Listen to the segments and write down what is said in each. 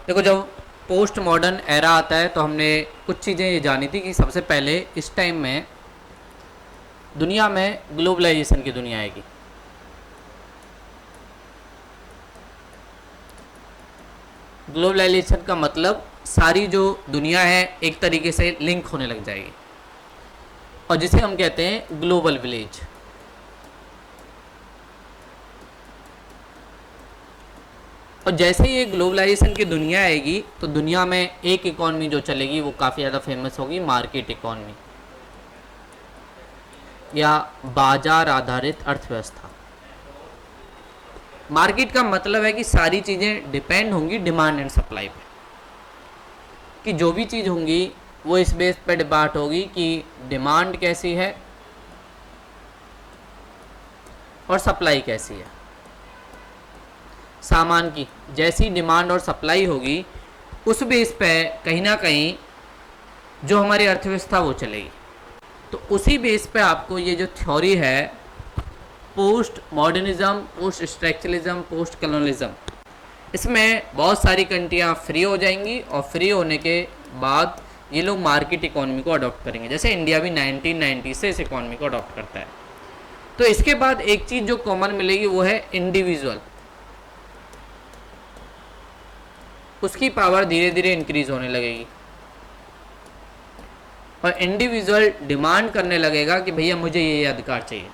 देखो, जब post modern era आता है तो हमने कुछ चीज़ें ये जानी थी कि सबसे पहले इस टाइम में दुनिया में ग्लोबलाइजेशन की दुनिया आएगी। ग्लोबलाइजेशन का मतलब सारी जो दुनिया है एक तरीके से लिंक होने लग जाएगी, और जिसे हम कहते हैं ग्लोबल विलेज। और जैसे ही ये ग्लोबलाइजेशन की दुनिया आएगी तो दुनिया में एक इकॉनमी जो चलेगी वो काफ़ी ज़्यादा फेमस होगी, मार्केट इकॉनमी या बाजार आधारित अर्थव्यवस्था। मार्केट का मतलब है कि सारी चीज़ें डिपेंड होंगी डिमांड एंड सप्लाई पे, कि जो भी चीज़ होंगी वो इस बेस पे डिपेंड होगी कि डिमांड कैसी है और सप्लाई कैसी है। सामान की जैसी डिमांड और सप्लाई होगी उस बेस पे कहीं ना कहीं जो हमारी अर्थव्यवस्था वो चलेगी। तो उसी बेस पे आपको ये जो थ्योरी है post modernism, post structuralism, post colonialism, इसमें बहुत सारी कंट्रियाँ फ्री हो जाएंगी और फ्री होने के बाद ये लोग मार्केट इकोनॉमी को अडॉप्ट करेंगे। जैसे इंडिया भी 1990 से इस इकोनॉमी को अडॉप्ट करता है। तो इसके बाद एक चीज़ जो कॉमन मिलेगी वो है इंडिविजुअल, उसकी पावर धीरे धीरे इंक्रीज होने लगेगी और इंडिविजुअल डिमांड करने लगेगा कि भैया मुझे ये अधिकार चाहिए।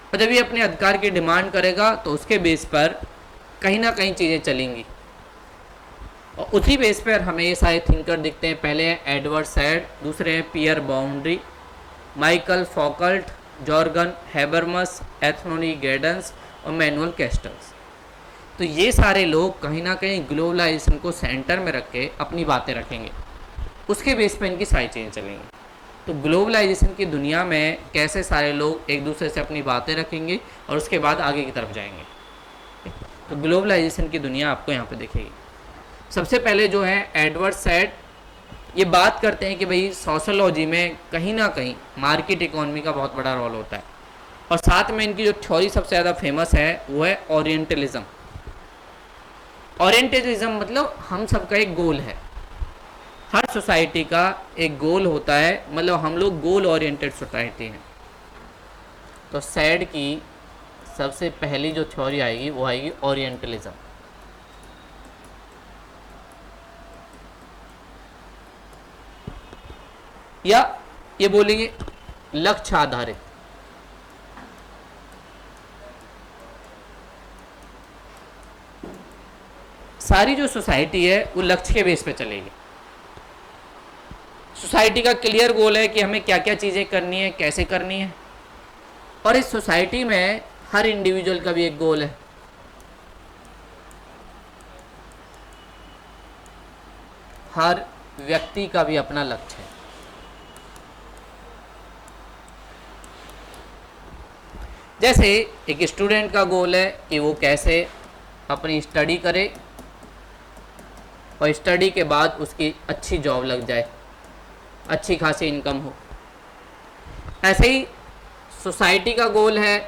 और जब ये अपने अधिकार की डिमांड करेगा तो उसके बेस पर कहीं ना कहीं चीज़ें चलेंगी और उसी बेस पर हमें ये सारे थिंकर दिखते हैं। पहले हैं एडवर्ड सैड, दूसरे हैं पियर बाउंड्री, माइकल फौकल्ट, जॉर्गन हैबरमस, एथनोनी गैडन्स और मैनुअल कैस्टल्स। तो ये सारे लोग कहीं ना कहीं ग्लोबलाइजेशन को सेंटर में रख के अपनी बातें रखेंगे, उसके बेस पर इनकी सारी चीज़ें चलेंगी। तो ग्लोबलाइजेशन की दुनिया में कैसे सारे लोग एक दूसरे से अपनी बातें रखेंगे और उसके बाद आगे की तरफ जाएंगे। तो ग्लोबलाइजेशन की दुनिया आपको यहाँ पे दिखेगी। सबसे पहले जो है एडवर्ड सैड, ये बात करते हैं कि भाई सोशोलॉजी में कहीं ना कहीं मार्केट इकोनॉमी का बहुत बड़ा रोल होता है। और साथ में इनकी जो थ्योरी सबसे ज़्यादा फेमस है वो है ओरिएंटलिज्म। ओरिएंटलिज्म मतलब हम सबका एक गोल है, हर सोसाइटी का एक गोल होता है, मतलब हम लोग गोल ओरिएंटेड सोसाइटी हैं। तो सैड की सबसे पहली जो थ्योरी आएगी वो आएगी ओरिएंटलिज्म। या ये बोलेंगे लक्ष्य आधारित। सारी जो सोसाइटी है वो लक्ष्य के बेस पे चलेगी। सोसाइटी का क्लियर गोल है कि हमें क्या क्या चीज़ें करनी है, कैसे करनी है। और इस सोसाइटी में हर इंडिविजुअल का भी एक गोल है। हर व्यक्ति का भी अपना लक्ष्य है। जैसे एक स्टूडेंट का गोल है कि वो कैसे अपनी स्टडी करे और स्टडी के बाद उसकी अच्छी जॉब लग जाए, अच्छी खासी इनकम हो। ऐसे ही सोसाइटी का गोल है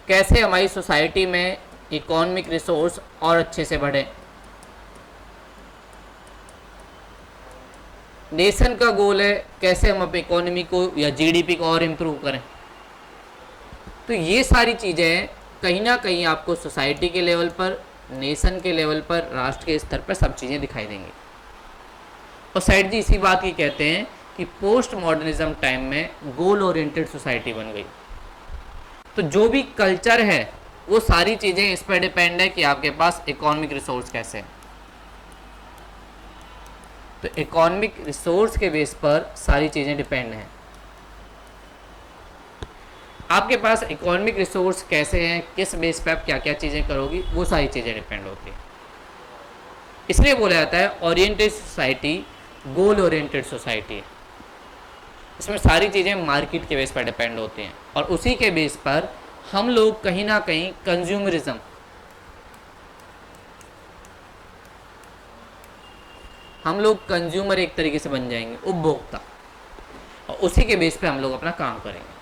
कैसे हमारी सोसाइटी में इकोनॉमिक रिसोर्स और अच्छे से बढ़े। नेशन का गोल है कैसे हम अपनी इकोनॉमी को या जीडीपी को और इम्प्रूव करें। तो ये सारी चीज़ें कहीं ना कहीं आपको सोसाइटी के लेवल पर, नेशन के लेवल पर, राष्ट्र के स्तर पर सब चीज़ें दिखाई देंगी। और सैड जी इसी बात की कहते हैं कि पोस्ट मॉडर्निज्म टाइम में गोल ओरिएंटेड सोसाइटी बन गई। तो जो भी कल्चर है वो सारी चीज़ें इस पर डिपेंड है कि आपके पास इकोनॉमिक रिसोर्स कैसे हैं। तो इकोनॉमिक रिसोर्स के बेस पर सारी चीज़ें डिपेंड हैं। आपके पास इकोनॉमिक रिसोर्स कैसे हैं, किस बेस पे आप क्या क्या चीज़ें करोगी, वो सारी चीज़ें डिपेंड होती हैं। इसलिए बोला जाता है oriented society goal oriented society है। इसमें सारी चीज़ें मार्केट के बेस पर डिपेंड होती हैं और उसी के बेस पर हम लोग कहीं ना कहीं कंज्यूमरिज्म, हम लोग कंज्यूमर एक तरीके से बन जाएंगे, उपभोक्ता, और उसी के बेस पे हम लोग अपना काम करेंगे।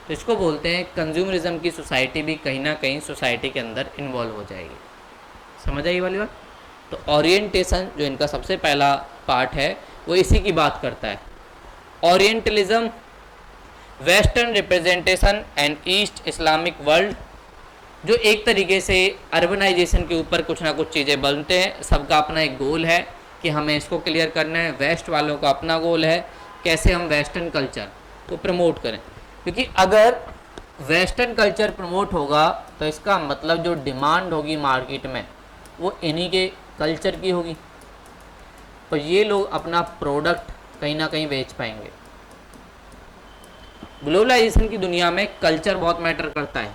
तो इसको बोलते हैं कंज्यूमरिज्म की सोसाइटी भी कहीं ना कहीं सोसाइटी के अंदर इन्वॉल्व हो जाएगी। समझ आई वाली बात। तो ओरिएंटेशन जो इनका सबसे पहला पार्ट है वो इसी की बात करता है। Orientalism, western representation and east Islamic world, जो एक तरीके से अर्बनाइजेशन के ऊपर कुछ ना कुछ चीज़ें बनते हैं। सबका अपना एक गोल है कि हमें इसको क्लियर करना है। वेस्ट वालों का अपना गोल है कैसे हम वेस्टर्न कल्चर को प्रमोट करें, क्योंकि अगर वेस्टर्न कल्चर प्रमोट होगा तो इसका मतलब जो डिमांड होगी मार्केट में वो इन्हीं के कल्चर की होगी, तो ये लोग अपना प्रोडक्ट कहीं ना कहीं बेच पाएंगे। ग्लोबलाइजेशन की दुनिया में कल्चर बहुत मैटर करता है।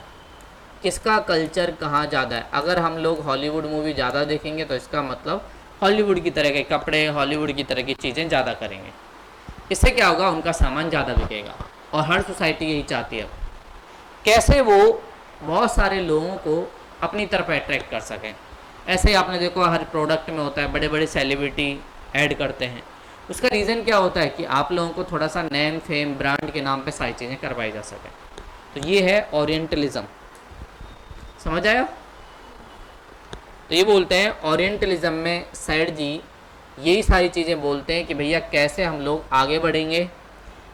किसका कल्चर कहाँ ज़्यादा है? अगर हम लोग हॉलीवुड मूवी ज़्यादा देखेंगे तो इसका मतलब हॉलीवुड की तरह के कपड़े, हॉलीवुड की तरह की चीज़ें ज़्यादा करेंगे। इससे क्या होगा? उनका सामान ज़्यादा बिकेगा, और हर सोसाइटी यही चाहती है कैसे वो बहुत सारे लोगों को अपनी तरफ अट्रैक्ट कर सकें। ऐसे ही आपने देखो हर प्रोडक्ट में होता है, बड़े बड़े सेलिब्रिटी ऐड करते हैं। उसका रीज़न क्या होता है कि आप लोगों को थोड़ा सा नेम फेम ब्रांड के नाम पे सारी चीज़ें करवाई जा सकें। तो ये है ओरिएंटलिज्म। समझ आया? तो ये बोलते हैं ओरिएंटलिज्म में सैड जी यही सारी चीज़ें बोलते हैं कि भैया कैसे हम लोग आगे बढ़ेंगे,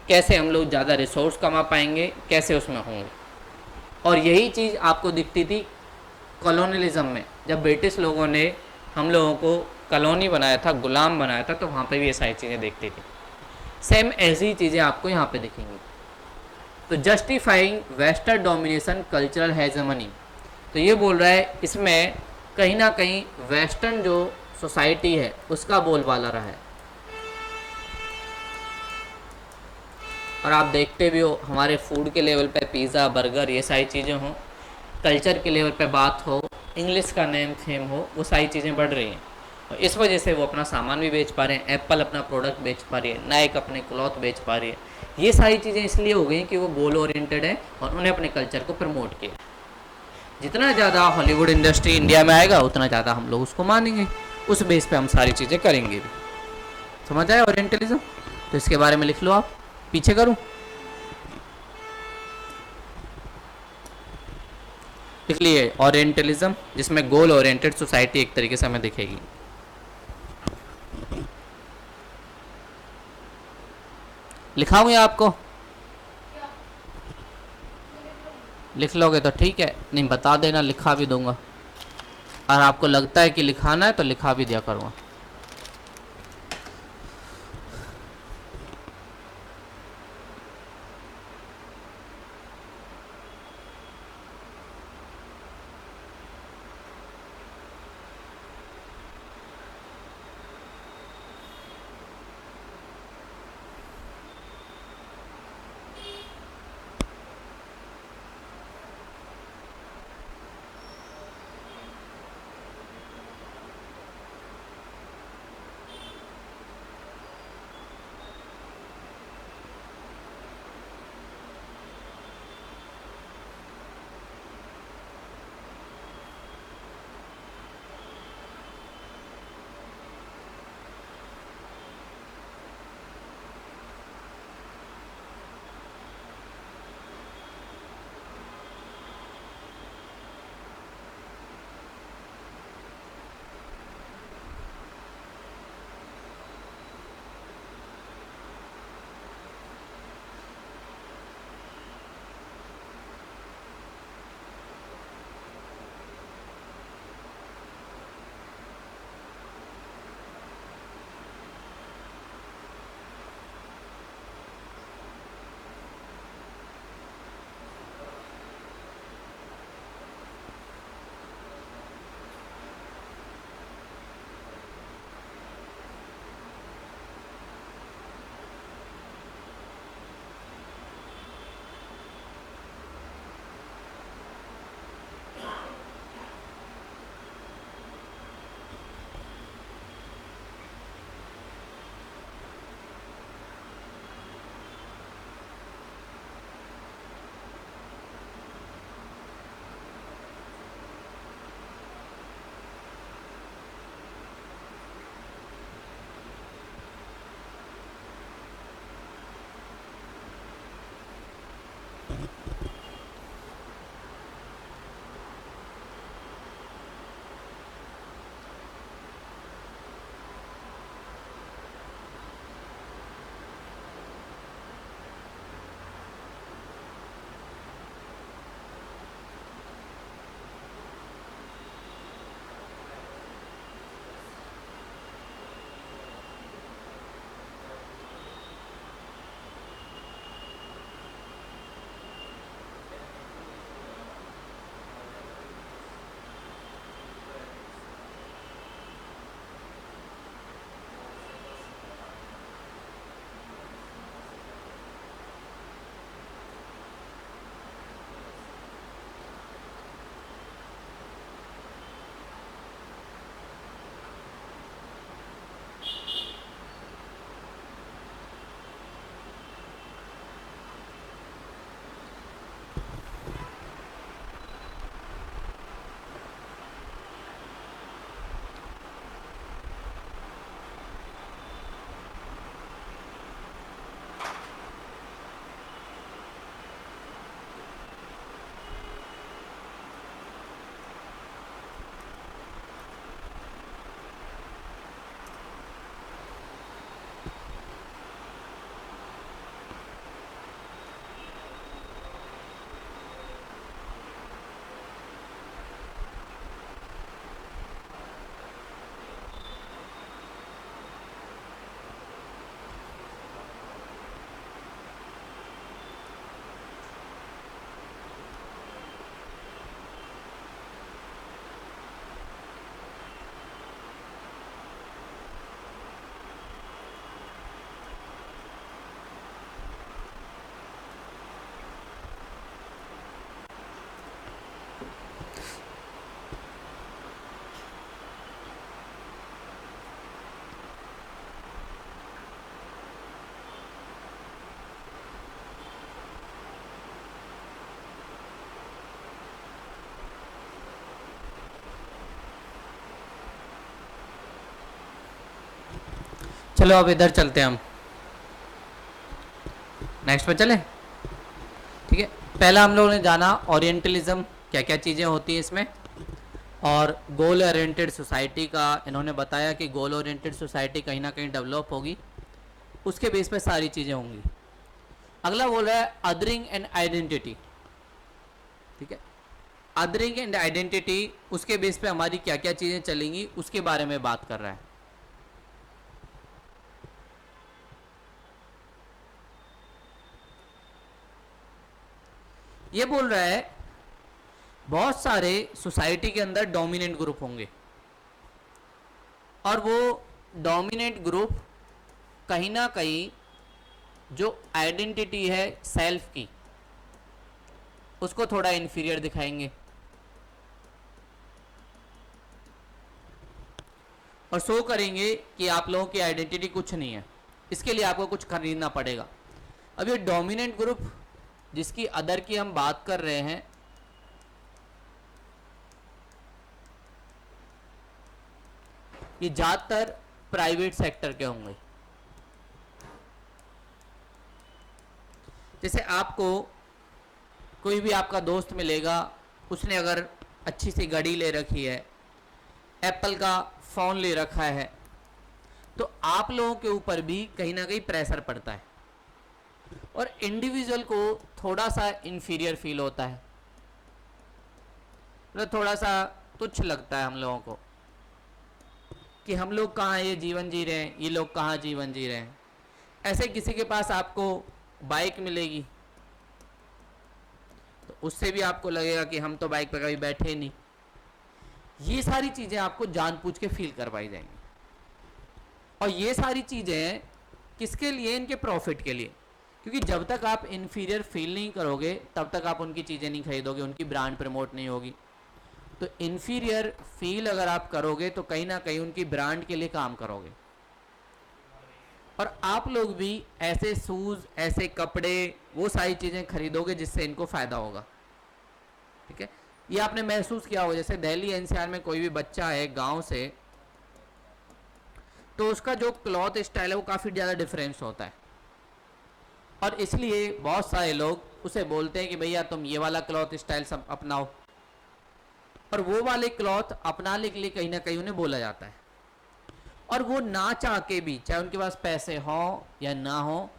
कैसे हम लोग ज़्यादा रिसोर्स कमा पाएंगे, कैसे उसमें होंगे। और यही चीज़ आपको दिखती थी कॉलोनियलिज्म में, जब ब्रिटिश लोगों ने हम लोगों को कॉलोनी बनाया था, गुलाम बनाया था, तो वहाँ पे भी ये सारी चीज़ें दिखती थी। सेम ऐसी चीज़ें आपको यहाँ पे दिखेंगी। तो justifying western domination cultural hegemony, तो ये बोल रहा है इसमें कहीं ना कहीं वेस्टर्न जो सोसाइटी है उसका बोलबाला रहा है। और आप देखते भी हो हमारे फूड के लेवल पे पिज़्ज़ा, बर्गर, ये सारी चीज़ें हों, कल्चर के लेवल पे बात हो, इंग्लिश का नेम फेम हो, वो सारी चीज़ें बढ़ रही हैं। और इस वजह से वो अपना सामान भी बेच पा रहे हैं। एप्पल अपना प्रोडक्ट बेच पा रही है, नाइक अपने क्लॉथ बेच पा रही है। ये सारी चीज़ें इसलिए हो गई कि वो गोल ओरिएंटेड है और उन्हें अपने कल्चर को प्रमोट किया। जितना ज़्यादा हॉलीवुड इंडस्ट्री इंडिया में आएगा उतना ज़्यादा हम लोग उसको मानेंगे, उस बेस पे हम सारी चीज़ें करेंगे भी। समझ आया ओरिएंटलिज्म? तो इसके बारे में लिख लो आप। पीछे करूँ? लिख लिए ओरिएंटलिज्म, जिसमें गोल ओरिएंटेड सोसाइटी एक तरीके से हमें दिखेगी। लिखाऊँ या आपको? लिख लोगे तो ठीक है, नहीं बता देना, लिखा भी दूंगा। और आपको लगता है कि लिखाना है तो लिखा भी दिया करूँगा। चलो अब इधर चलते हैं हम, नेक्स्ट पे चले। ठीक है, पहला हम लोगों ने जाना ओरिएंटलिज्म क्या क्या चीज़ें होती हैं इसमें, और गोल ओरिएंटेड सोसाइटी का इन्होंने बताया कि गोल ओरिएंटेड सोसाइटी कहीं ना कहीं डेवलप होगी, उसके बेस पे सारी चीज़ें होंगी। अगला बोल रहा है अदरिंग एंड आइडेंटिटी। ठीक है, अदरिंग एंड आइडेंटिटी, उसके बेस पे हमारी क्या क्या चीज़ें चलेंगी उसके बारे में बात कर रहा है। ये बोल रहा है बहुत सारे सोसाइटी के अंदर डोमिनेंट ग्रुप होंगे, और वो डोमिनेंट ग्रुप कहीं ना कहीं जो आइडेंटिटी है सेल्फ की, उसको थोड़ा इन्फीरियर दिखाएंगे, और शो करेंगे कि आप लोगों की आइडेंटिटी कुछ नहीं है, इसके लिए आपको कुछ खरीदना पड़ेगा। अब ये डोमिनेंट ग्रुप जिसकी अदर की हम बात कर रहे हैं, ये ज़्यादातर प्राइवेट सेक्टर के होंगे। जैसे आपको कोई भी आपका दोस्त मिलेगा, उसने अगर अच्छी सी घड़ी ले रखी है, एप्पल का फ़ोन ले रखा है, तो आप लोगों के ऊपर भी कहीं ना कहीं प्रेशर पड़ता है, और इंडिविजुअल को थोड़ा सा इन्फीरियर फील होता है, मतलब थोड़ा सा तुच्छ लगता है हम लोगों को कि हम लोग कहाँ ये जीवन जी रहे हैं, ये लोग कहाँ जीवन जी रहे हैं। ऐसे किसी के पास आपको बाइक मिलेगी तो उससे भी आपको लगेगा कि हम तो बाइक पर कभी बैठे नहीं। ये सारी चीज़ें आपको जानबूझ के फील करवाई जाएंगी, और ये सारी चीज़ें किसके लिए? इनके प्रॉफिट के लिए, क्योंकि जब तक आप इन्फीरियर फील नहीं करोगे तब तक आप उनकी चीज़ें नहीं खरीदोगे, उनकी ब्रांड प्रमोट नहीं होगी। तो इन्फीरियर फील अगर आप करोगे तो कहीं ना कहीं उनकी ब्रांड के लिए काम करोगे, और आप लोग भी ऐसे शूज़, ऐसे कपड़े, वो सारी चीज़ें खरीदोगे जिससे इनको फ़ायदा होगा। ठीक है, ये आपने महसूस किया होगा, जैसे दिल्ली एनसीआर में कोई भी बच्चा है गांव से, तो उसका जो क्लॉथ स्टाइल है वो काफ़ी ज़्यादा डिफरेंस होता है, और इसलिए बहुत सारे लोग उसे बोलते हैं कि भैया तुम ये वाला क्लॉथ स्टाइल सब अपनाओ, और वो वाले क्लॉथ अपनाने के लिए कहीं ना कहीं उन्हें बोला जाता है, और वो ना चाह के भी, चाहे उनके पास पैसे हो या ना हो,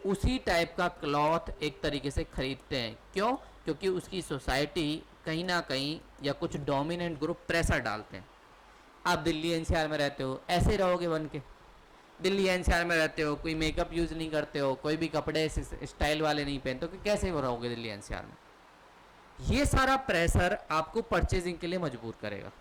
उसी टाइप का क्लॉथ एक तरीके से खरीदते हैं। क्यों? क्योंकि उसकी सोसाइटी कहीं ना कहीं या कुछ डोमिनेंट ग्रुप प्रेशर डालते हैं। आप दिल्ली एनसीआर में रहते हो, ऐसे रहोगे बन के। दिल्ली एनसीआर में रहते हो, कोई मेकअप यूज़ नहीं करते हो, कोई भी कपड़े स्टाइल वाले नहीं पहनते हो, कि कैसे रहोगे दिल्ली एनसीआर में? ये सारा प्रेशर आपको परचेजिंग के लिए मजबूर करेगा।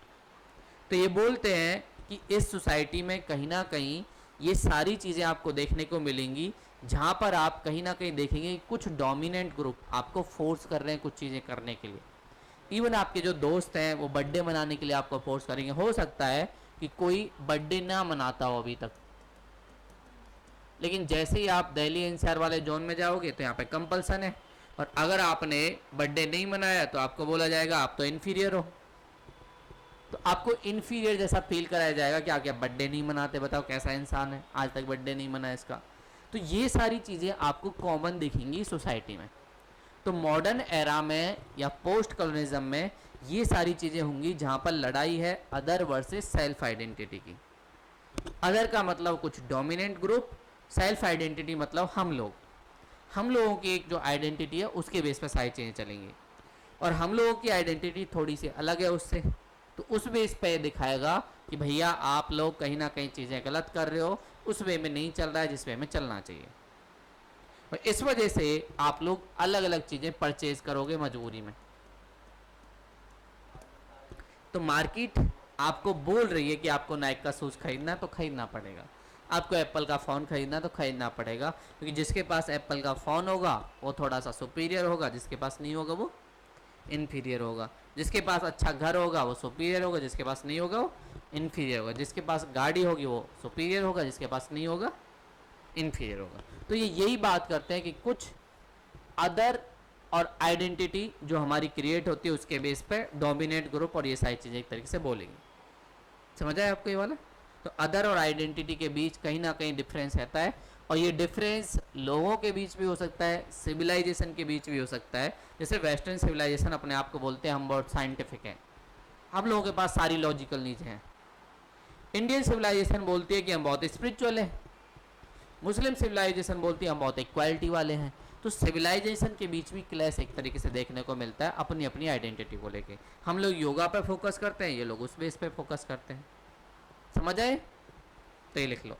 तो ये बोलते हैं कि इस सोसाइटी में कहीं ना कहीं ये सारी चीज़ें आपको देखने को मिलेंगी, जहाँ पर आप कहीं ना कहीं देखेंगे कुछ डोमिनेंट ग्रुप आपको फोर्स कर रहे हैं कुछ चीज़ें करने के लिए। इवन आपके जो दोस्त हैं वो बर्थडे मनाने के लिए आपको फोर्स करेंगे। हो सकता है कि कोई बर्थडे ना मनाता हो अभी तक, लेकिन जैसे ही आप दिल्ली एनसीआर वाले जोन में जाओगे तो यहाँ पे कंपल्सन है, और अगर आपने बर्थडे नहीं मनाया तो आपको बोला जाएगा आप तो इन्फीरियर हो। तो आपको इन्फीरियर जैसा फील कराया जाएगा कि आप क्या बर्थडे नहीं मनाते, बताओ कैसा इंसान है, आज तक बर्थडे नहीं मनाया इसका। तो ये सारी चीज़ें आपको कॉमन दिखेंगी सोसाइटी में। तो मॉडर्न एरा में या पोस्ट कॉलोनिज्म में ये सारी चीज़ें होंगी जहाँ पर लड़ाई है अदर वर्सेस सेल्फ आइडेंटिटी की। अदर का मतलब कुछ डोमिनेंट ग्रुप, सेल्फ आइडेंटिटी मतलब हम लोगों की एक जो आइडेंटिटी है उसके बेस पर सारी चीज़ें चलेंगी, और हम लोगों की आइडेंटिटी थोड़ी सी अलग है उससे, तो उस बेस पे दिखाएगा कि भैया आप लोग कहीं ना कहीं चीज़ें गलत कर रहे हो, उस वे में नहीं चल रहा है जिस वे में चलना चाहिए, और इस वजह से आप लोग अलग अलग चीज़ें परचेज करोगे मजबूरी में। तो मार्केट आपको बोल रही है कि आपको नाइक का शूज़ खरीदना तो खरीदना पड़ेगा, आपको एप्पल का फ़ोन खरीदना तो खरीदना पड़ेगा, क्योंकि जिसके पास एप्पल का फ़ोन होगा वो थोड़ा सा सुपीरियर होगा, जिसके पास नहीं होगा वो इन्फीरियर होगा। जिसके पास अच्छा घर होगा वो सुपीरियर होगा, जिसके पास नहीं होगा वो इन्फीरियर होगा। जिसके पास गाड़ी होगी वो सुपीरियर होगा, जिसके पास नहीं होगा इन्फीरियर होगा। तो ये यही बात करते हैं कि कुछ अदर और आइडेंटिटी जो हमारी क्रिएट होती है उसके बेस पे डोमिनेट ग्रुप और ये सारी चीज़ें एक तरीके से बोलेंगे। समझ आए आपको ये वाला? तो अदर और आइडेंटिटी के बीच कहीं ना कहीं डिफरेंस रहता है, और ये डिफरेंस लोगों के बीच भी हो सकता है, सिविलाइजेशन के बीच भी हो सकता है। जैसे वेस्टर्न सिविलाइजेशन अपने आप को बोलते हैं हम बहुत साइंटिफिक हैं, हम लोगों के पास सारी लॉजिकल चीज़ें हैं। इंडियन सिविलाइजेशन बोलती है कि हम बहुत स्पिरिचुअल हैं, मुस्लिम सिविलाइजेशन बोलती है हम बहुत इक्वालिटी वाले हैं। तो सिविलाइजेशन के बीच भी क्लैश एक तरीके से देखने को मिलता है अपनी अपनी आइडेंटिटी को लेके। हम लोग योगा पर फोकस करते हैं, ये लोग उस बेस पे फोकस करते हैं। समझ आए? तो ये लिख लो।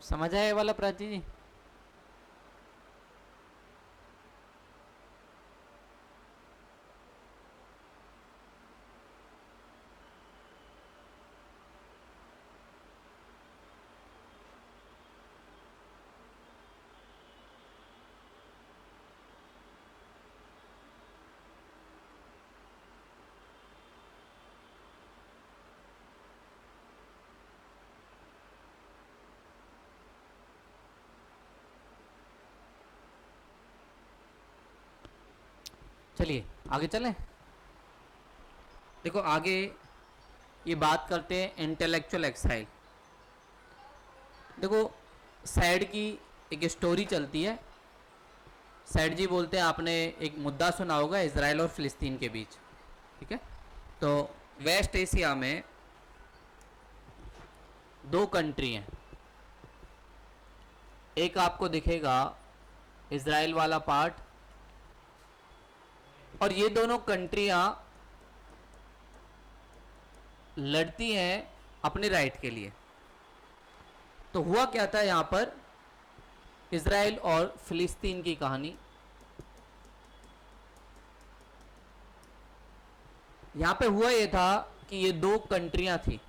समझ आए वाला प्राची जी? चलिए आगे चलें। देखो आगे ये बात करते हैं इंटेलेक्चुअल एक्साइल। देखो सैड की एक स्टोरी चलती है। सैड जी बोलते हैं, आपने एक मुद्दा सुना होगा इजराइल और फिलिस्तीन के बीच, ठीक है? तो वेस्ट एशिया में दो कंट्री हैं, एक आपको दिखेगा इजराइल वाला पार्ट, और ये दोनों कंट्रियां लड़ती हैं अपने राइट के लिए। तो हुआ क्या था यहां पर, इजराइल और फिलिस्तीन की कहानी। यहां पे हुआ ये था कि ये दो कंट्रियां थी,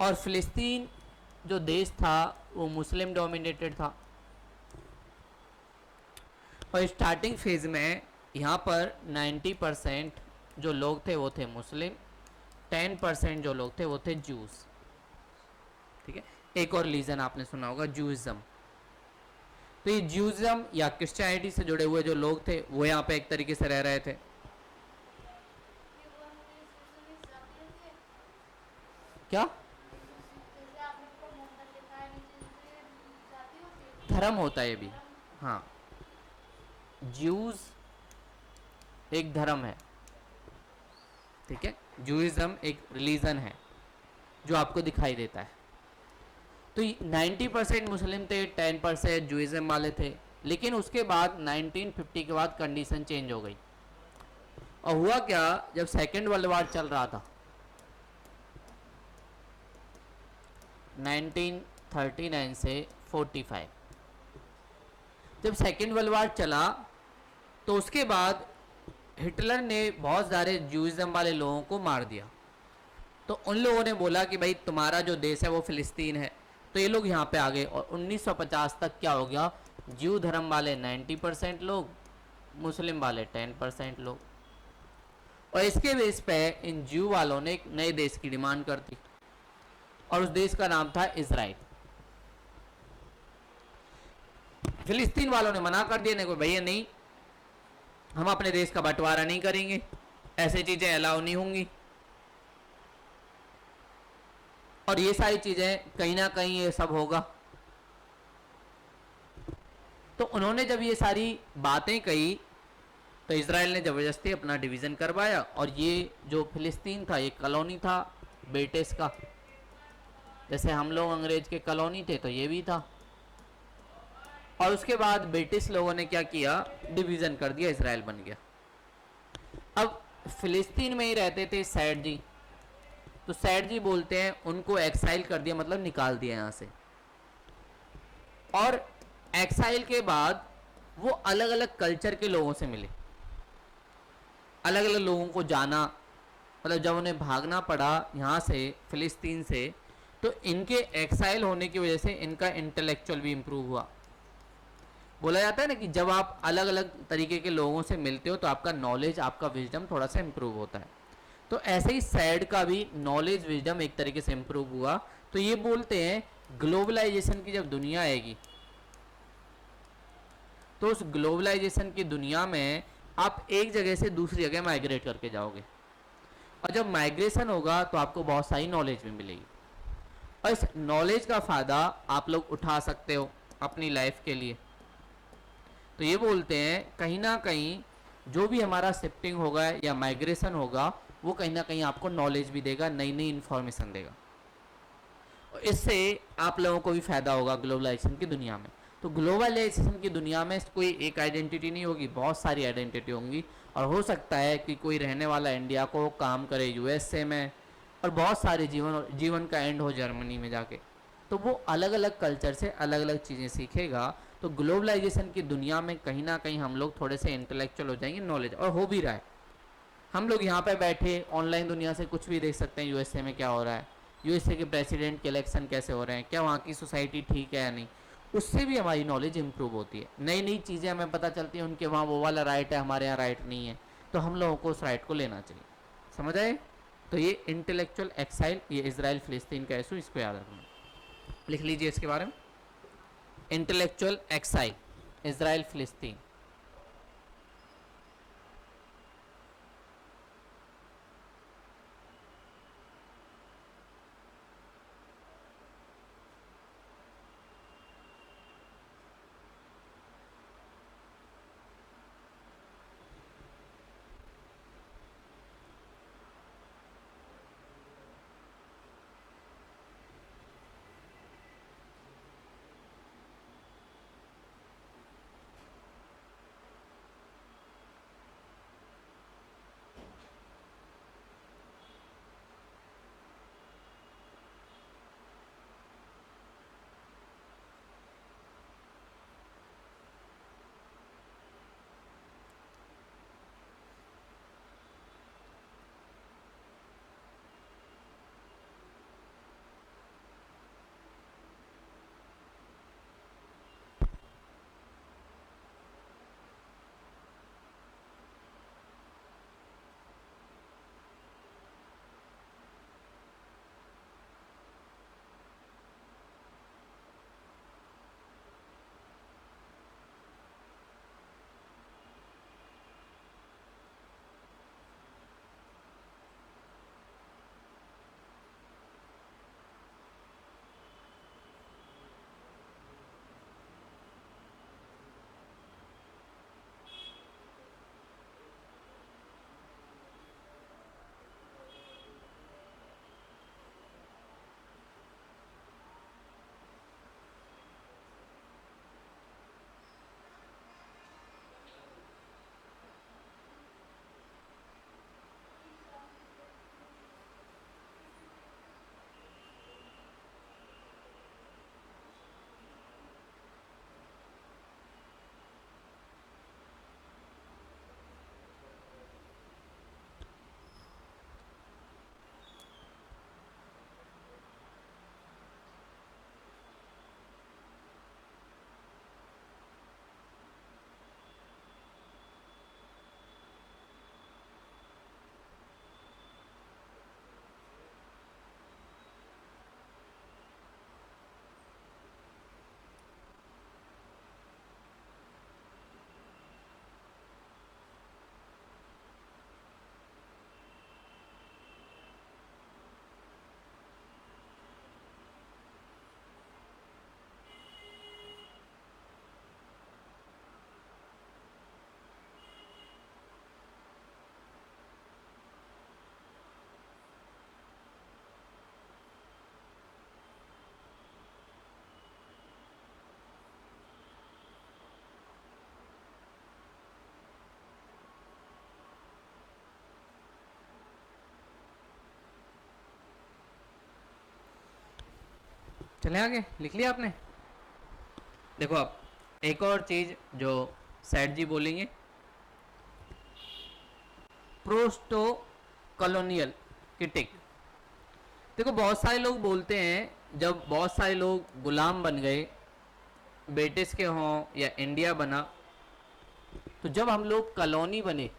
और फिलिस्तीन जो देश था वो मुस्लिम डोमिनेटेड था। और स्टार्टिंग फेज में यहाँ पर 90% जो लोग थे वो थे मुस्लिम, 10% जो लोग थे वो थे जूस। ठीक है, एक और रीजन आपने सुना होगा, जूइज्म। तो ये जूइज्म या क्रिश्चियनिटी से जुड़े हुए जो लोग थे वो यहाँ पे एक तरीके से रह रहे थे। क्या धर्म होता है ये भी? हाँ, ज्यूज एक धर्म है। ठीक है, जूइज्म एक रिलीजन है जो आपको दिखाई देता है। तो 90% मुस्लिम थे, 10% जूइज्म वाले थे। लेकिन उसके बाद 1950 के बाद कंडीशन चेंज हो गई। और हुआ क्या, जब सेकेंड वर्ल्ड वार चल रहा था 1939 से 45, जब सेकेंड वर्ल्ड वार चला तो उसके बाद हिटलर ने बहुत सारे जूइज्म वाले लोगों को मार दिया। तो उन लोगों ने बोला कि भाई तुम्हारा जो देश है वो फिलिस्तीन है। तो ये लोग यहाँ पे आ गए, और 1950 तक क्या हो गया, ज्यू धर्म वाले 90% लोग, मुस्लिम वाले 10% लोग। और इसके बेस पे इन ज्यू वालों ने एक नए देश की डिमांड कर दी, और उस देश का नाम था इजराइल। फिलिस्तीन वालों ने मना कर दिया, नहीं भैया नहीं, हम अपने देश का बंटवारा नहीं करेंगे, ऐसी चीजें अलाउ नहीं होंगी। और ये सारी चीजें कहीं ना कहीं ये सब होगा। तो उन्होंने जब ये सारी बातें कही तो इसराइल ने ज़बरदस्ती अपना डिवीज़न करवाया, और ये जो फिलिस्तीन था ये कॉलोनी था ब्रिटिश का। जैसे हम लोग अंग्रेज के कॉलोनी थे तो ये भी था। और उसके बाद ब्रिटिश लोगों ने क्या किया, डिवीज़न कर दिया, इसराइल बन गया। अब फिलिस्तीन में ही रहते थे सैड जी, तो सैड जी बोलते हैं उनको एक्साइल कर दिया, मतलब निकाल दिया यहाँ से। और एक्साइल के बाद वो अलग अलग कल्चर के लोगों से मिले, अलग अलग लोगों को जाना। मतलब जब उन्हें भागना पड़ा यहाँ से फिलिस्तीन से, तो इनके एक्साइल होने की वजह से इनका इंटेलेक्चुअल भी इम्प्रूव हुआ। बोला जाता है ना कि जब आप अलग अलग तरीके के लोगों से मिलते हो तो आपका नॉलेज, आपका विजडम थोड़ा सा इम्प्रूव होता है। तो ऐसे ही सैड का भी नॉलेज विजडम एक तरीके से इम्प्रूव हुआ। तो ये बोलते हैं ग्लोबलाइजेशन की जब दुनिया आएगी तो उस ग्लोबलाइजेशन की दुनिया में आप एक जगह से दूसरी जगह माइग्रेट करके जाओगे, और जब माइग्रेशन होगा तो आपको बहुत सारी नॉलेज भी मिलेगी, और इस नॉलेज का फ़ायदा आप लोग उठा सकते हो अपनी लाइफ के लिए। तो ये बोलते हैं कहीं ना कहीं जो भी हमारा शिफ्टिंग होगा या माइग्रेशन होगा वो कहीं ना कहीं आपको नॉलेज भी देगा, नई नई इन्फॉर्मेशन देगा, और इससे आप लोगों को भी फ़ायदा होगा ग्लोबलाइजेशन की दुनिया में। तो ग्लोबलाइजेशन की दुनिया में कोई एक आइडेंटिटी नहीं होगी, बहुत सारी आइडेंटिटी होंगी। और हो सकता है कि कोई रहने वाला इंडिया को काम करे यूएसए में, और बहुत सारे जीवन का एंड हो जर्मनी में जाके। तो वो अलग अलग कल्चर से अलग अलग चीज़ें सीखेगा। तो ग्लोबलाइजेशन की दुनिया में कहीं ना कहीं हम लोग थोड़े से इंटेलेक्चुअल हो जाएंगे, नॉलेज, और हो भी रहा है। हम लोग यहाँ पे बैठे ऑनलाइन दुनिया से कुछ भी देख सकते हैं, यूएसए में क्या हो रहा है, यूएसए के प्रेसिडेंट के इलेक्शन कैसे हो रहे हैं, क्या वहाँ की सोसाइटी ठीक है या नहीं। उससे भी हमारी नॉलेज इंप्रूव होती है, नई नई चीज़ें हमें पता चलती हैं, उनके वहाँ वो वाला राइट है, हमारे यहाँ राइट नहीं है, तो हम लोगों को उस राइट को लेना चाहिए। समझ आए? तो ये इंटेलेक्चुअल एक्साइल, ये इसराइल फिलिस्तीन का इशू, इसको याद रखना, लिख लीजिए इसके बारे में। इंटेलेक्चुअल एक्साइल, इसराइल फिलिस्तीन। चले आगे, लिख लिया आपने? देखो अब एक और चीज जो सेठ जी बोलेंगे, प्रोस्टो कॉलोनियल क्रिटिक। देखो बहुत सारे लोग बोलते हैं जब बहुत सारे लोग गुलाम बन गए, ब्रिटिश के हों या इंडिया बना, तो जब हम लोग कॉलोनी बने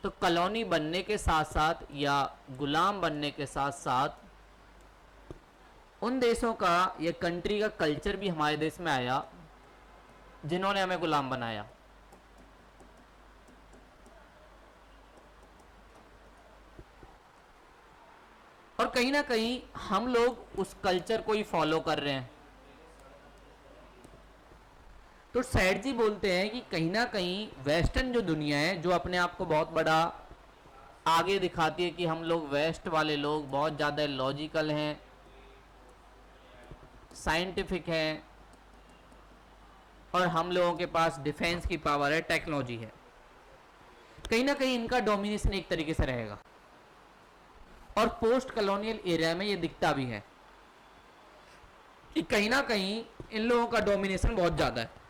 तो कॉलोनी बनने के साथ साथ या गुलाम बनने के साथ साथ उन देशों का या कंट्री का कल्चर भी हमारे देश में आया जिन्होंने हमें गुलाम बनाया। और कहीं ना कहीं हम लोग उस कल्चर को ही फॉलो कर रहे हैं। तो सेठ जी बोलते हैं कि कहीं ना कहीं वेस्टर्न जो दुनिया है, जो अपने आप को बहुत बड़ा आगे दिखाती है कि हम लोग वेस्ट वाले लोग बहुत ज़्यादा लॉजिकल हैं, साइंटिफिक हैं, और हम लोगों के पास डिफेंस की पावर है, टेक्नोलॉजी है, कहीं ना कहीं इनका डोमिनेशन एक तरीके से रहेगा। और पोस्ट कॉलोनियल एरिया में ये दिखता भी है कि कहीं ना कहीं इन लोगों का डोमिनेशन बहुत ज़्यादा है।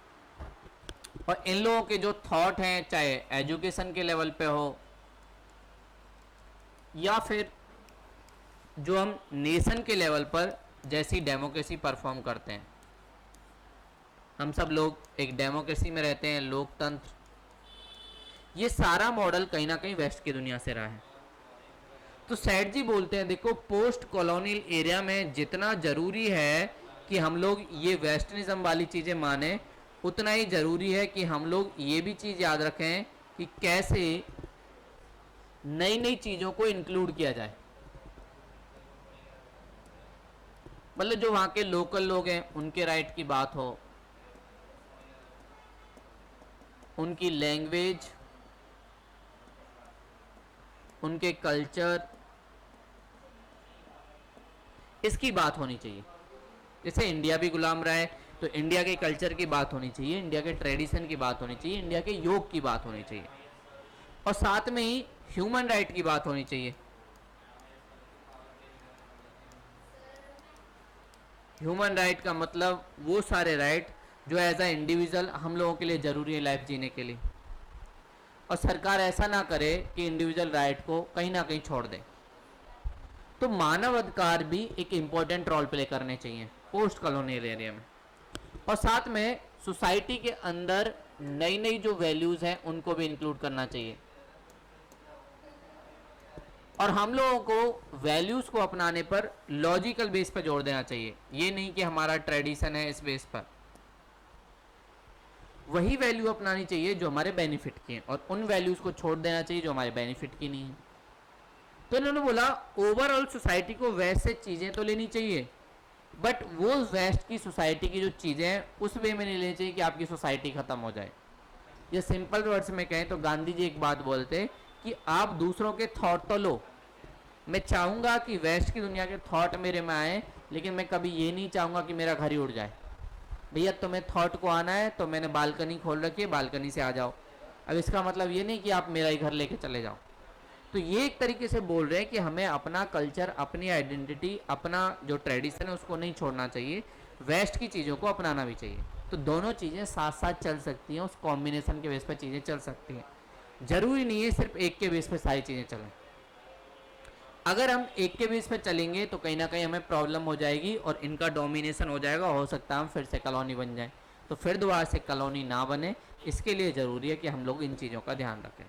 और इन लोगों के जो थॉट हैं, चाहे एजुकेशन के लेवल पे हो या फिर जो हम नेशन के लेवल पर जैसी डेमोक्रेसी परफॉर्म करते हैं, हम सब लोग एक डेमोक्रेसी में रहते हैं, लोकतंत्र, ये सारा मॉडल कहीं ना कहीं वेस्ट की दुनिया से रहा है। तो सेठ जी बोलते हैं देखो पोस्ट कॉलोनियल एरिया में जितना ज़रूरी है कि हम लोग ये वेस्टर्निज्म वाली चीज़ें माने, उतना ही ज़रूरी है कि हम लोग ये भी चीज़ याद रखें कि कैसे नई नई चीज़ों को इंक्लूड किया जाए। मतलब जो वहाँ के लोकल लोग हैं उनके राइट की बात हो, उनकी लैंग्वेज, उनके कल्चर, इसकी बात होनी चाहिए। जैसे इंडिया भी गुलाम रहा है तो इंडिया के कल्चर की बात होनी चाहिए, इंडिया के ट्रेडिशन की बात होनी चाहिए, इंडिया के योग की बात होनी चाहिए, और साथ में ही ह्यूमन राइट की बात होनी चाहिए। ह्यूमन राइट का मतलब वो सारे राइट जो एज अ इंडिविजुअल हम लोगों के लिए ज़रूरी है लाइफ जीने के लिए, और सरकार ऐसा ना करे कि इंडिविजुअल राइट को कहीं ना कहीं छोड़ दे। तो मानव अधिकार भी एक इम्पोर्टेंट रोल प्ले करने चाहिए पोस्ट कॉलोनियल एरिया में। और साथ में सोसाइटी के अंदर नई नई जो वैल्यूज़ हैं उनको भी इंक्लूड करना चाहिए। और हम लोगों को वैल्यूज़ को अपनाने पर लॉजिकल बेस पर जोड़ देना चाहिए, ये नहीं कि हमारा ट्रेडिशन है इस बेस पर। वही वैल्यू अपनानी चाहिए जो हमारे बेनिफिट की है, और उन वैल्यूज़ को छोड़ देना चाहिए जो हमारे बेनिफिट की नहीं है। तो इन्होंने बोला ओवरऑल सोसाइटी को वेस्ट से चीज़ें तो लेनी चाहिए, बट वो वेस्ट की सोसाइटी की जो चीज़ें हैं उस वे में नहीं लेनी चाहिए कि आपकी सोसाइटी ख़त्म हो जाए। ये सिंपल वर्ड्स में कहें तो गांधी जी एक बात बोलते कि आप दूसरों के थॉट तो लो। मैं चाहूँगा कि वेस्ट की दुनिया के थॉट मेरे में आए, लेकिन मैं कभी ये नहीं चाहूँगा कि मेरा घर ही उड़ जाए। भैया तुम्हें थॉट को आना है तो मैंने बालकनी खोल रखी है, बालकनी से आ जाओ। अब इसका मतलब ये नहीं कि आप मेरा ही घर लेके चले जाओ। तो ये एक तरीके से बोल रहे हैं कि हमें अपना कल्चर, अपनी आइडेंटिटी, अपना जो ट्रेडिशन है उसको नहीं छोड़ना चाहिए, वेस्ट की चीज़ों को अपनाना भी चाहिए। तो दोनों चीज़ें साथ साथ चल सकती हैं, उस कॉम्बिनेशन के बेस पर चीज़ें चल सकती हैं। जरूरी नहीं है सिर्फ एक के बेस पर सारी चीज़ें चलें। अगर हम एक के बेस पे चलेंगे तो कहीं ना कहीं हमें प्रॉब्लम हो जाएगी और इनका डोमिनेशन हो जाएगा, हो सकता है हम फिर से कॉलोनी बन जाए। तो फिर दोबारा से कॉलोनी ना बने, इसके लिए ज़रूरी है कि हम लोग इन चीज़ों का ध्यान रखें।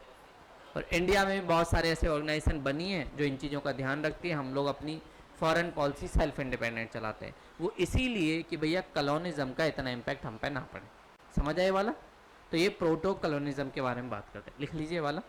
और इंडिया में भी बहुत सारे ऐसे ऑर्गेनाइजेशन बनी हैं जो इन चीज़ों का ध्यान रखती है। हम लोग अपनी फॉरेन पॉलिसी सेल्फ इंडिपेंडेंट चलाते हैं, वो इसीलिए कि भैया कॉलोनिज्म का इतना इम्पैक्ट हम पे ना पड़े। समझ आए वाला? तो ये प्रोटो कॉलोनिज्म के बारे में बात करते हैं, लिख लीजिए वाला।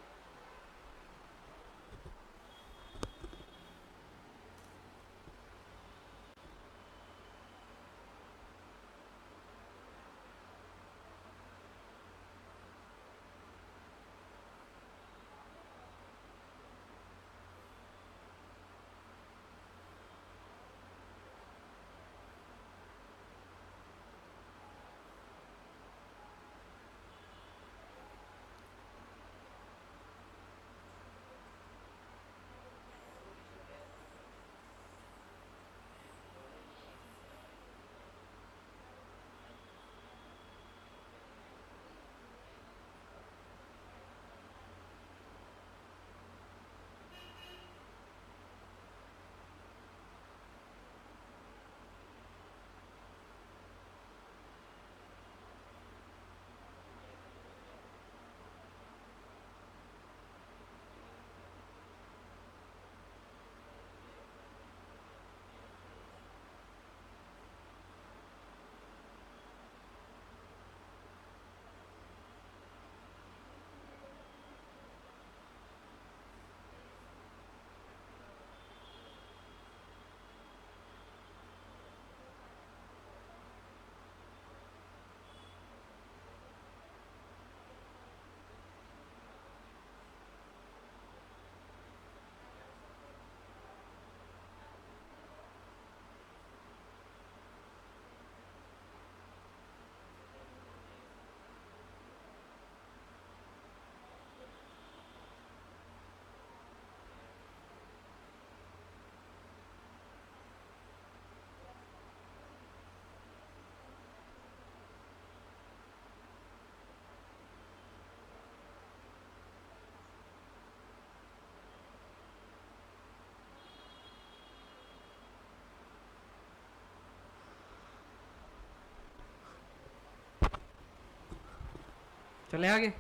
चले आगे,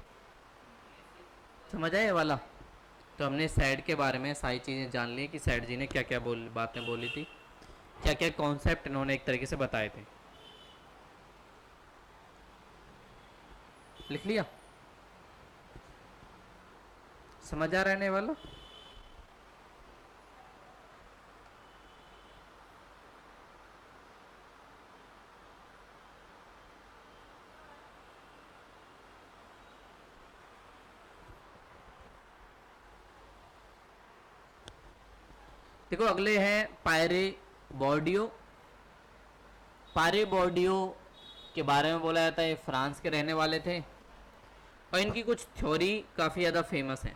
समझ आए ये वाला। तो हमने सैड के बारे में सारी चीज़ें जान ली कि सैड जी ने क्या क्या बातें बोली थी, क्या क्या कॉन्सेप्ट इन्होंने एक तरीके से बताए थे। लिख लिया, समझ आ रहने वाला। देखो अगले हैं पायरे बॉर्डियो। पायरे बॉर्डियो के बारे में बोला जाता है फ्रांस के रहने वाले थे और इनकी कुछ थ्योरी काफ़ी ज़्यादा फेमस है।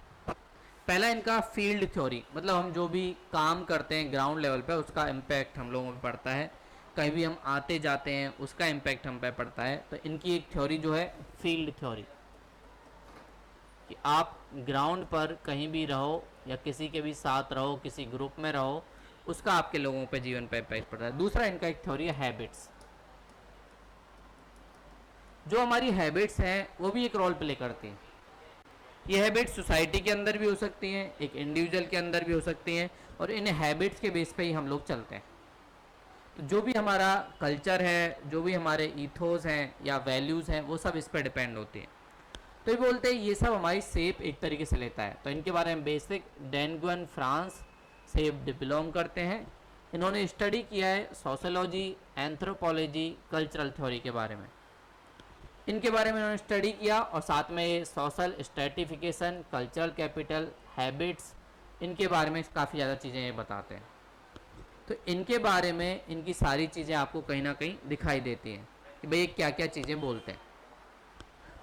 पहला इनका फील्ड थ्योरी, मतलब हम जो भी काम करते हैं ग्राउंड लेवल पे उसका इम्पैक्ट हम लोगों पे पड़ता है, कहीं भी हम आते जाते हैं उसका इम्पैक्ट हम पे पड़ता है। तो इनकी एक थ्योरी जो है फील्ड थ्योरी, कि आप ग्राउंड पर कहीं भी रहो या किसी के भी साथ रहो, किसी ग्रुप में रहो, उसका आपके लोगों पे जीवन पे इम्पैक्ट पड़ता है। दूसरा इनका एक थ्योरी है हैबिट्स। जो हमारी हैबिट्स हैं वो भी एक रोल प्ले करती हैं। ये हैबिट्स सोसाइटी के अंदर भी हो सकती हैं, एक इंडिविजुअल के अंदर भी हो सकती हैं, और इन हैबिट्स के बेस पे ही हम लोग चलते हैं। तो जो भी हमारा कल्चर है, जो भी हमारे ईथोस हैं या वैल्यूज़ हैं, वो सब इस पर डिपेंड होती हैं। तो ये बोलते हैं ये सब हमारी शेप एक तरीके से लेता है। तो इनके बारे में बेसिक, डेनगुन फ्रांस से बिलोंग करते हैं। इन्होंने स्टडी किया है सोशोलॉजी, एंथ्रोपोलॉजी, कल्चरल थ्योरी के बारे में। इनके बारे में इन्होंने स्टडी किया और साथ में ये social stratification, cultural capital, habits, इनके बारे में काफ़ी ज़्यादा चीज़ें ये बताते हैं। तो इनके बारे में इनकी सारी चीज़ें आपको कहीं ना कहीं दिखाई देती हैं कि भाई क्या क्या चीज़ें बोलते हैं,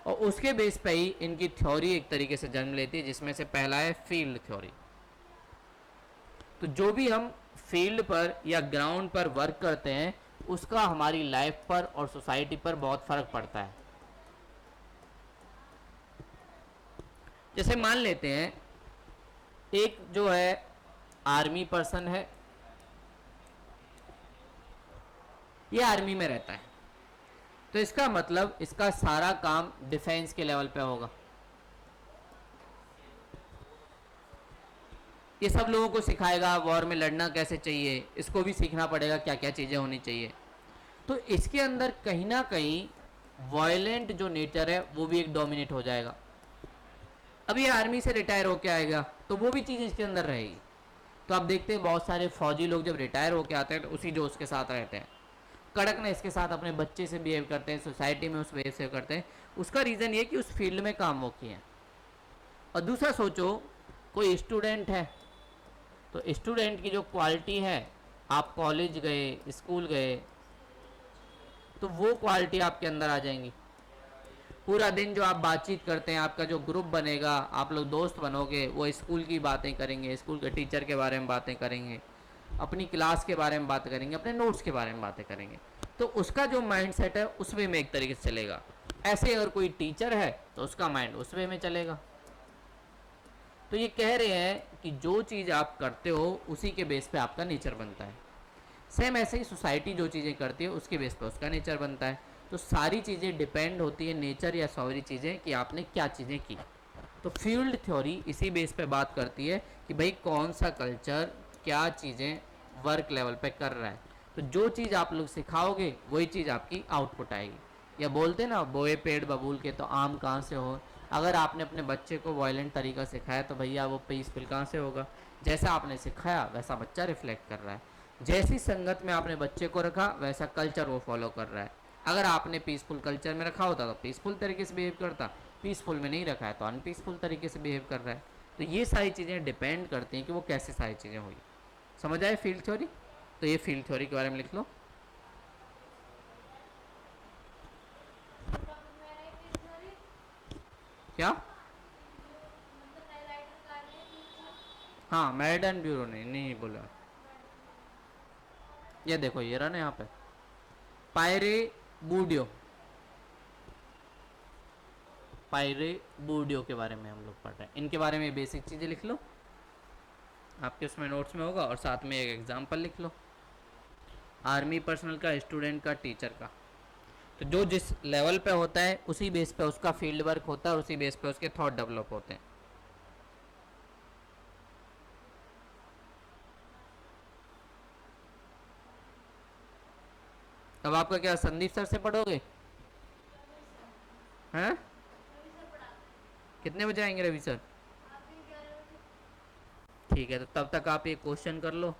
और उसके बेस पे ही इनकी थ्योरी एक तरीके से जन्म लेती है, जिसमें से पहला है फील्ड थ्योरी। तो जो भी हम फील्ड पर या ग्राउंड पर वर्क करते हैं उसका हमारी लाइफ पर और सोसाइटी पर बहुत फ़र्क पड़ता है। जैसे मान लेते हैं एक जो है आर्मी पर्सन है, ये आर्मी में रहता है, तो इसका मतलब इसका सारा काम डिफेंस के लेवल पे होगा। ये सब लोगों को सिखाएगा वॉर में लड़ना कैसे चाहिए, इसको भी सीखना पड़ेगा क्या क्या चीज़ें होनी चाहिए। तो इसके अंदर कहीं ना कहीं वायलेंट जो नेचर है वो भी एक डोमिनेट हो जाएगा। अब ये आर्मी से रिटायर होके आएगा तो वो भी चीज़ इसके अंदर रहेगी। तो आप देखते हैं बहुत सारे फौजी लोग जब रिटायर होके आते हैं तो उसी जोश के साथ रहते हैं, कड़क ने इसके साथ अपने बच्चे से बिहेव करते हैं, सोसाइटी में उस वे से करते हैं। उसका रीज़न ये कि उस फील्ड में काम वो किए हैं। और दूसरा सोचो कोई स्टूडेंट है, तो स्टूडेंट की जो क्वालिटी है, आप कॉलेज गए, स्कूल गए, तो वो क्वालिटी आपके अंदर आ जाएंगी। पूरा दिन जो आप बातचीत करते हैं, आपका जो ग्रुप बनेगा, आप लोग दोस्त बनोगे, वो स्कूल की बातें करेंगे, स्कूल के टीचर के बारे में बातें करेंगे, अपनी क्लास के बारे में बात करेंगे, अपने नोट्स के बारे में बातें करेंगे। तो उसका जो माइंड सेट है उस वे में एक तरीके से चलेगा। ऐसे अगर कोई टीचर है तो उसका माइंड उस वे में चलेगा। तो ये कह रहे हैं कि जो चीज़ आप करते हो उसी के बेस पे आपका नेचर बनता है। सेम ऐसे ही सोसाइटी जो चीज़ें करती है उसके बेस पे उसका नेचर बनता है। तो सारी चीज़ें डिपेंड होती है नेचर या सारी चीज़ें कि आपने क्या चीज़ें की। तो फील्ड थ्योरी इसी बेस पे बात करती है कि भाई कौन सा कल्चर क्या चीज़ें वर्क लेवल पे कर रहा है। तो जो चीज़ आप लोग सिखाओगे वही चीज़ आपकी आउटपुट आएगी। या बोलते ना बोए पेड़ बबूल के तो आम कहाँ से हो। अगर आपने अपने बच्चे को वायलेंट तरीका सिखाया तो भैया वो पीसफुल कहाँ से होगा। जैसा आपने सिखाया वैसा बच्चा रिफ्लेक्ट कर रहा है। जैसी संगत में आपने बच्चे को रखा वैसा कल्चर वो फॉलो कर रहा है। अगर आपने पीसफुल कल्चर में रखा होता तो पीसफुल तरीके से बिहेव करता, पीसफुल में नहीं रखा है तो अनपीसफुल तरीके से बिहेव कर रहा है। तो ये सारी चीज़ें डिपेंड करती हैं कि वो कैसे सारी चीज़ें हुई। समझ आए फील्ड थ्योरी। तो ये फील्ड थ्योरी के बारे में लिख लो। क्या? हाँ, मैरिडन ब्यूरो ने नहीं बोला। ये देखो ये रहा ना यहाँ पे पायरे बूडियो, पायरे बूडियो के बारे में हम लोग पढ़ रहे हैं। इनके बारे में बेसिक चीज़ें लिख लो, आपके उसमें नोट्स में होगा, और साथ में एक एग्जाम्पल लिख लो आर्मी पर्सनल का, स्टूडेंट का, टीचर का। तो जो जिस लेवल पे होता है उसी बेस पे उसका फील्ड वर्क होता है और उसी बेस पे उसके थॉट डेवलप होते हैं। अब आपका क्या संदीप सर से पढ़ोगे? हैं? कितने बजे आएंगे रवि सर? ठीक है, तो तब तक आप ये क्वेश्चन कर लो,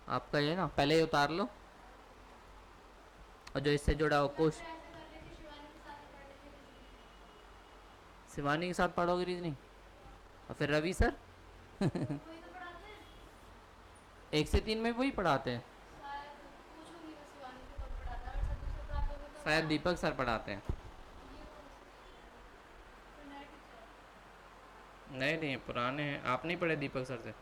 आपका ये ना पहले ही उतार लो, और जो इससे जुड़ा हो क्वेश्चन। शिवानी के साथ पढ़ोगे रीजनिंग, और फिर रवि सर 1 से 3 में वही पढ़ाते हैं, शायद दीपक सर पढ़ाते हैं। नहीं नहीं, पुराने हैं, आप नहीं पढ़े दीपक सर से?